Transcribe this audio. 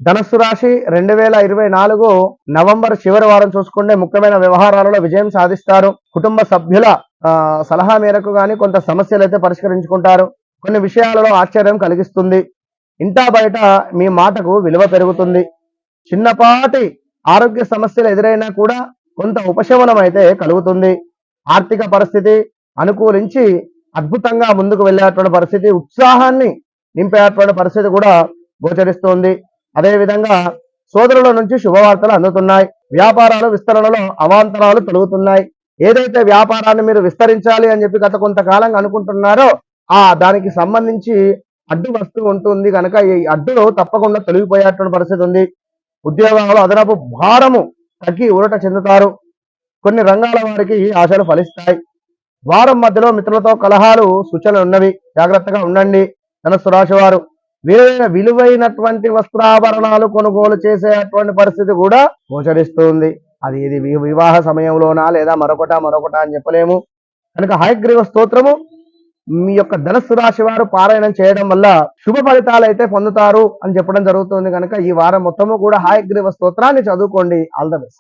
ధనస్సు రాశి 2024 నవంబర్ చివరి వారం చూసుకుంటే ముఖ్యమైన వ్యవహారాలలో విజయం సాధిస్తారు. కుటుంబ సభ్యుల సలహా మేరకు గాని కొంత సమస్యలు అయితే పరిష్కరించుకుంటారు. కొన్ని విషయాలలో ఆశ్చర్యం కలిగిస్తుంది. ఇంటా బయట మీ మాటకు విలువ పెరుగుతుంది. చిన్నపాటి ఆరోగ్య సమస్యలు ఎదురైనా కూడా కొంత ఉపశమనం అయితే కలుగుతుంది. ఆర్థిక పరిస్థితి అనుకూలించి అద్భుతంగా ముందుకు వెళ్ళేటువంటి పరిస్థితి, ఉత్సాహాన్ని నింపేటువంటి పరిస్థితి కూడా గోచరిస్తోంది. అదేవిధంగా సోదరుల నుంచి శుభవార్తలు అందుతున్నాయి. వ్యాపారాలు విస్తరణలో అవాంతరాలు తొలుగుతున్నాయి. ఏదైతే వ్యాపారాన్ని మీరు విస్తరించాలి అని చెప్పి గత కొంతకాలంగా అనుకుంటున్నారో దానికి సంబంధించి అడ్డు వస్తూ ఉంటుంది కనుక ఈ అడ్డులు తప్పకుండా తొలగిపోయేటువంటి పరిస్థితి ఉంది. ఉద్యోగాలు అదనపు భారము తగ్గి ఊరట చెందుతారు. కొన్ని రంగాల వారికి ఆశలు ఫలిస్తాయి. వారం మధ్యలో మిత్రులతో కలహాలు సూచనలు ఉన్నవి, జాగ్రత్తగా ఉండండి. ధనుస్సు రాశి వారు విలువైనటువంటి వస్త్రాభరణాలు కొనుగోలు చేసేటువంటి పరిస్థితి కూడా గోచరిస్తుంది. ఇది వివాహ సమయంలోనా లేదా మరొకట అని చెప్పలేము కనుక హయగ్రీవ స్తోత్రము మీ యొక్క ధనుస్సు రాశి వారు పారాయణం చేయడం వల్ల శుభ ఫలితాలు అయితే పొందుతారు అని చెప్పడం జరుగుతుంది. కనుక ఈ వారం మొత్తము కూడా హయగ్రీవ స్తోత్రాన్ని చదువుకోండి. All the best.